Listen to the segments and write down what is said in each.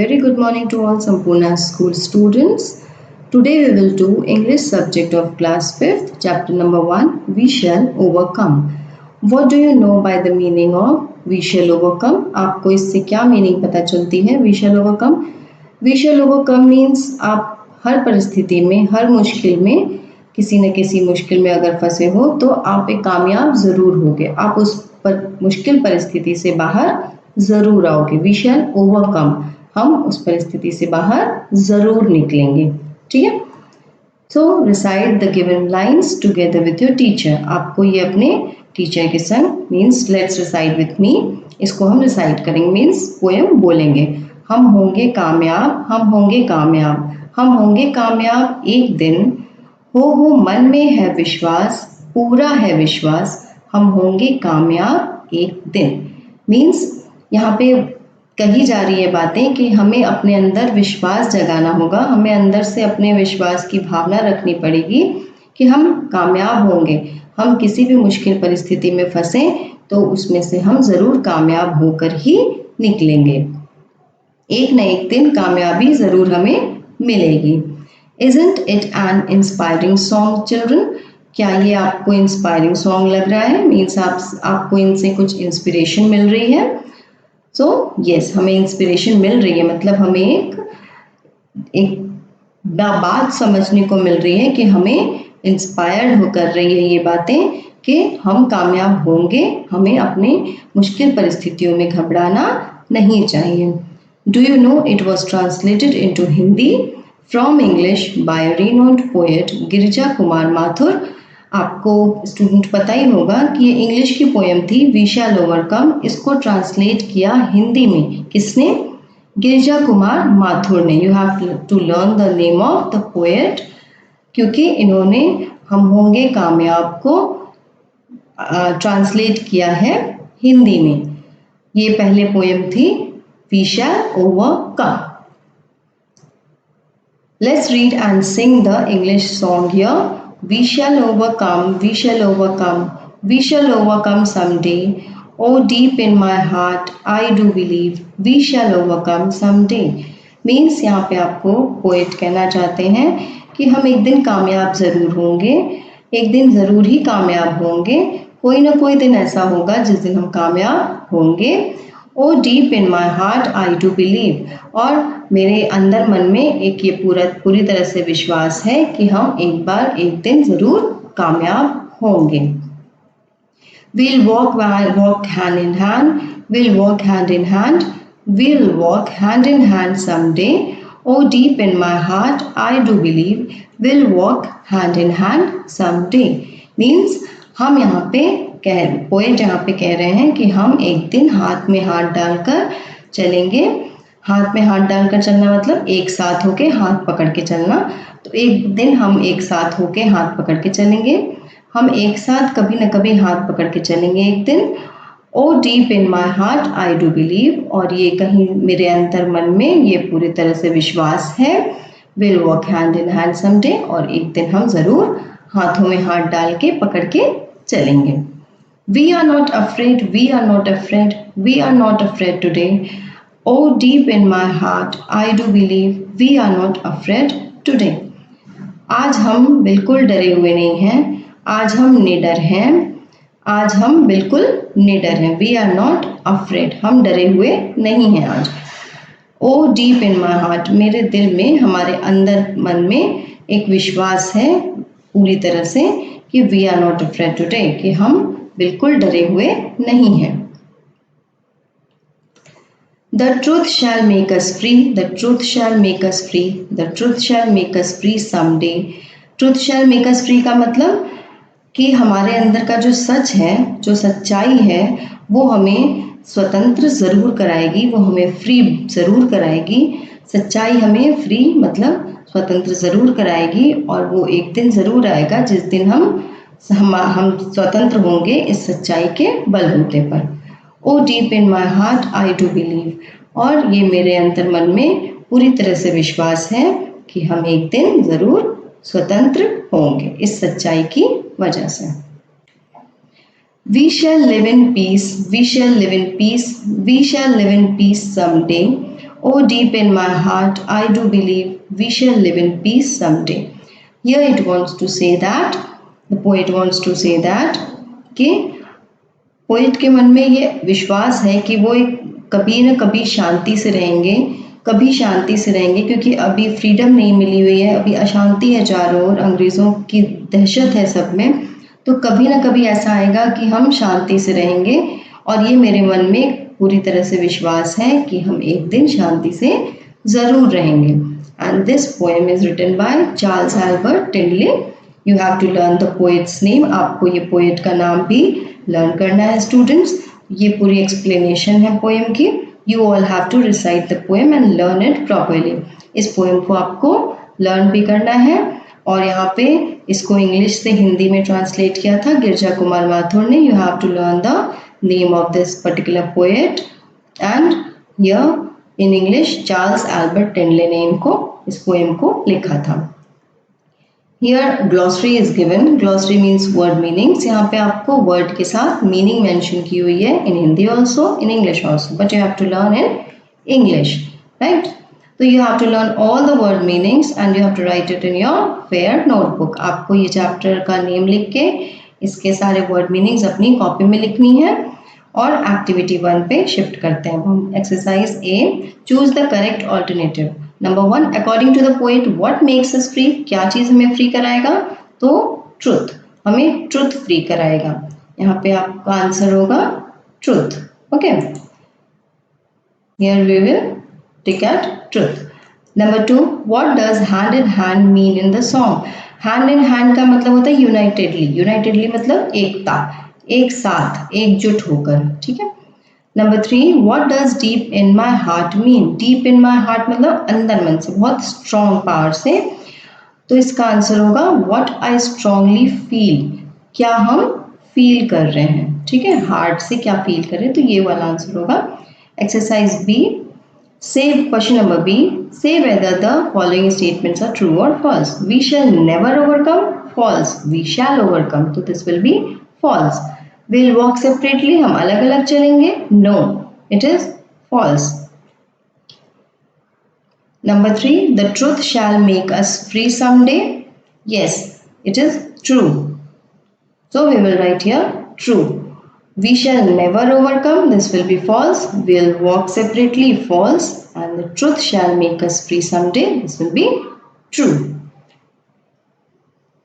very good morning to all Sampurna school students. Today we will do English subject of class 5th, chapter number 1, We Shall Overcome. What do you know by the meaning of We Shall Overcome? आपको इससे क्या meaning पता चलती है We Shall Overcome? We Shall Overcome means आप हर परिस्थिति में, हर मुश्किल में, किसी न किसी मुश्किल में अगर फंसे हो तो आप एक कामयाब ज़रूर होगे। आप उस मुश्किल परिस्थिति से बाहर ज़रूर आओगे। वी शैल ओवरकम, हम उस परिस्थिति से बाहर ज़रूर निकलेंगे। ठीक है। So recite the given lines together with your teacher. आपको ये अपने टीचर के संग, means let's recite with me, इसको हम रिसाइट करेंगे, मीन्स पोएम बोलेंगे। हम होंगे कामयाब, हम होंगे कामयाब, हम होंगे कामयाब एक दिन। हो मन में है विश्वास, पूरा है विश्वास, हम होंगे कामयाब एक दिन। मीन्स यहाँ पे कही जा रही है बातें कि हमें अपने अंदर विश्वास जगाना होगा, हमें अंदर से अपने विश्वास की भावना रखनी पड़ेगी कि हम कामयाब होंगे। हम किसी भी मुश्किल परिस्थिति में फंसे तो उसमें से हम ज़रूर कामयाब होकर ही निकलेंगे। एक न एक दिन कामयाबी ज़रूर हमें मिलेगी। Isn't it an inspiring song, children? क्या ये आपको इंस्पायरिंग सॉन्ग लग रहा है? मीन्स आपको इनसे कुछ इंस्पिरेशन मिल रही है। सो यस, हमें इंस्पिरेशन मिल रही है, मतलब हमें एक बात समझने को मिल रही है कि हमें इंस्पायर्ड हो कर रही है ये बातें कि हम कामयाब होंगे, हमें अपने मुश्किल परिस्थितियों में घबराना नहीं चाहिए। Do you know it was translated into Hindi from English by renowned poet Girija Kumar Mathur. आपको स्टूडेंट पता ही होगा कि ये इंग्लिश की पोएम थी वी शैल ओवरकम। इसको ट्रांसलेट किया हिंदी में किसने? गिरिजा कुमार माथुर ने। You have to learn the name of the poet, क्योंकि इन्होंने हम होंगे कामयाब को ट्रांसलेट किया है हिंदी में। ये पहले पोएम थी we shall overcome. Let's read and sing the English song here. We shall overcome, we shall overcome, we shall overcome someday. Oh, deep in my heart, I do believe we shall overcome someday. Means यहाँ पे आपको poet कहना चाहते हैं कि हम एक दिन कामयाब ज़रूर होंगे, एक दिन ज़रूर ही कामयाब होंगे। कोई ना कोई दिन ऐसा होगा जिस दिन हम कामयाब होंगे। Oh deep in my heart I do believe, और मेरे अंदर मन में एक ये पूरी तरह से विश्वास है कि हम एक बार एक दिन ज़रूर कामयाब होंगे। We'll walk hand in hand, we'll walk hand in hand, we'll walk hand in hand someday. Oh, deep in my heart, I do believe we'll walk hand in hand someday. Means हम यहाँ पे poet यहाँ पे कह रहे हैं कि हम एक दिन हाथ में हाथ डालकर चलेंगे। हाथ में हाथ डालकर चलना मतलब एक साथ होके हाथ पकड़ के चलना। तो एक दिन हम एक साथ होके हाथ पकड़ के चलेंगे, हम एक साथ कभी न कभी हाथ पकड़ के चलेंगे एक दिन। Oh deep in my heart I do believe, और ये कहीं मेरे अंतर मन में ये पूरी तरह से विश्वास है। Will walk hand in hand someday, और एक दिन हम ज़रूर हाथों में हाथ डाल के पकड़ के चलेंगे। We are not afraid, we are not afraid, we are not afraid today. Oh, deep in my heart, I do believe we are not afraid today. आज हम बिल्कुल डरे हुए नहीं हैं, आज हम निडर हैं, आज हम बिल्कुल निडर हैं। We are not afraid, हम डरे हुए नहीं हैं आज। Oh, deep in my heart, मेरे दिल में, हमारे अंदर मन में एक विश्वास है पूरी तरह से कि we are not afraid today, कि हम बिल्कुल डरे हुए नहीं हैं। The truth shall make us free, the truth shall make us free, the truth shall make us free someday. Truth shall make us free का मतलब कि हमारे अंदर का जो सच है, जो सच्चाई है, वो हमें स्वतंत्र ज़रूर कराएगी, वो हमें फ्री ज़रूर कराएगी। सच्चाई हमें फ्री मतलब स्वतंत्र ज़रूर कराएगी, और वो एक दिन ज़रूर आएगा जिस दिन हम स्वतंत्र होंगे इस सच्चाई के बलबूते पर। Oh deep in my heart I do believe, और ये मेरे अंतर मन में पूरी तरह से विश्वास है कि हम एक दिन ज़रूर स्वतंत्र होंगे इस सच्चाई की वजह से। We shall live in peace, we shall live in peace, we shall live in peace someday. Oh, deep in my heart, I do believe we shall live in peace someday. Here it wants to say that, the poet wants to say that, कि poet के मन में ये विश्वास है कि वो एक कभी न कभी शांति से रहेंगे, कभी शांति से रहेंगे, क्योंकि अभी फ्रीडम नहीं मिली हुई है, अभी अशांति है चारों ओर, अंग्रेज़ों की दहशत है सब में, तो कभी ना कभी ऐसा आएगा कि हम शांति से रहेंगे और ये मेरे मन में पूरी तरह से विश्वास है कि हम एक दिन शांति से ज़रूर रहेंगे. And this poem is written by Charles Albert Tindley. You have to learn the poet's name. आपको ये पोएट का नाम भी लर्न करना है स्टूडेंट्स. ये पूरी एक्सप्लेनेशन है पोएम की. You all have to recite the poem and learn it properly. इस पोएम को आपको लर्न भी करना है और यहाँ पे इसको इंग्लिश से हिंदी में ट्रांसलेट किया था गिरजा कुमार माथुर ने. You have to learn the name of this particular poet and here in English Charles Albert Tindley ने इस पोएम को लिखा था. Here glossary is given. Glossary means word meanings. यहाँ पे आपको वर्ड के साथ मीनिंग मेंशन की हुई है in Hindi also, in English also, but you have to learn in English, right? So you have to learn all the word meanings and you have to write it in your fair notebook. आपको ये chapter का name लिख के इसके सारे word meanings अपनी copy में लिखनी है. और एक्टिविटी 1 पे शिफ्ट करते हैं हम. Exercise A, choose the correct alternative. Number 1, according to the poet what makes us free. क्या चीज हमें फ्री कराएगा? तो ट्रुथ, हमें ट्रुथ फ्री कराएगा. यहाँ पे आपका आंसर होगा truth. Okay, here we will take at truth. Number 2, what does hand in hand mean in the song? Hand in hand का मतलब होता है unitedly. Unitedly मतलब एकता, एक साथ, एकजुट होकर, ठीक है. Number 3, what does deep in my heart mean? Deep in my heart मतलब अंदर मन से, बहुत strong power से. तो इसका आंसर होगा what I strongly feel. क्या हम फील कर रहे हैं, ठीक है, हार्ट से क्या फील कर रहे हैं, तो ये वाला आंसर होगा. Exercise B, say question number B, say whether the following statements are true or false. We shall never overcome. False. We shall overcome. So this will be false. We'll walk separately. हम अलग अलग चलेंगे. No, it is false. Number 3, the truth shall make us free someday. Yes, it is true. So we will write here true. We shall never overcome. This will be false. We'll walk separately. False. And the truth shall make us free someday. This will be true.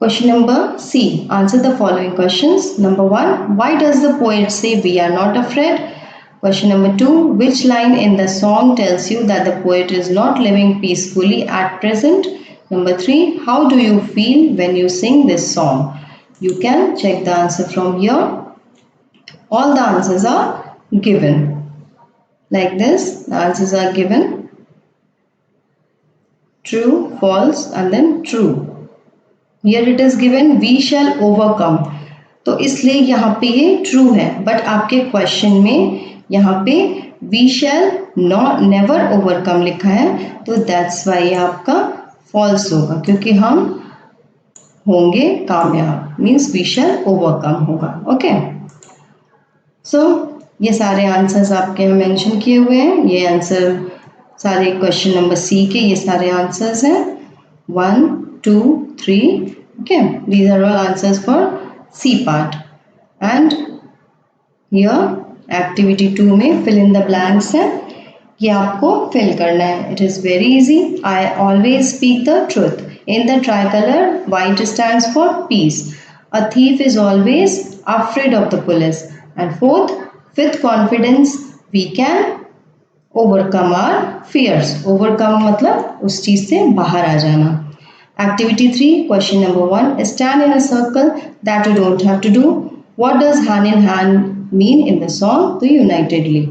Question number C. Answer the following questions. Number 1, why does the poet say we are not afraid? Question number 2, which line in the song tells you that the poet is not living peacefully at present? Number 3, how do you feel when you sing this song? You can check the answer from here. All the answers are given like this. The answers are given true, false and then true. Here it is given we shall overcome, तो इसलिए यहाँ पे ये true है, but आपके question में यहाँ पे we shall not never overcome लिखा है, तो that's why ये आपका false होगा, क्योंकि हम होंगे कामयाब, means we shall overcome होगा. ओके, सो ये सारे आंसर्स आपके यहाँ मेंशन किए हुए हैं. ये आंसर सारे क्वेश्चन नंबर सी के ये सारे आंसर्स हैं 1, 2, 3. Okay, these are all answers for C part. And here activity 2 में फिल इन द ब्लैंक्स है. ये आपको फिल करना है. It is very easy. I always speak the truth. In the tricolour white stands for piece. A thief is always afraid of the police. And fourth, with confidence we can overcome our fears. Overcome मतलब उस चीज से बाहर आ जाना. Activity 3, question number 1, stand in a circle that you don't have to do. What does hand in hand mean in the song? तो unitedly.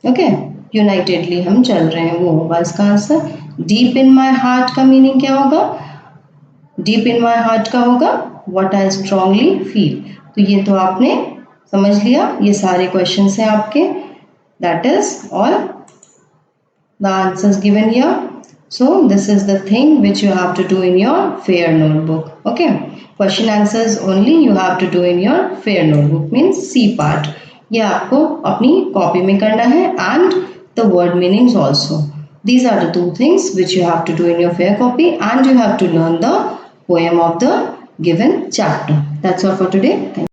Okay, unitedly हम चल रहे हैं, वो होगा इसका answer. Deep in my heart का मीनिंग क्या होगा? Deep in my heart का होगा what I strongly feel. तो ये तो आपने समझ लिया. ये सारे क्वेश्चंस हैं आपके. That is all the answers given here. So this is the thing which you have to do in your fair notebook. Okay, question answers only you have to do in your fair notebook means C part. ये आपको अपनी copy में करना है. And the word meanings also. These are the two things which you have to do in your fair copy, and you have to learn the poem of the given chapter. That's all for today. Thank you.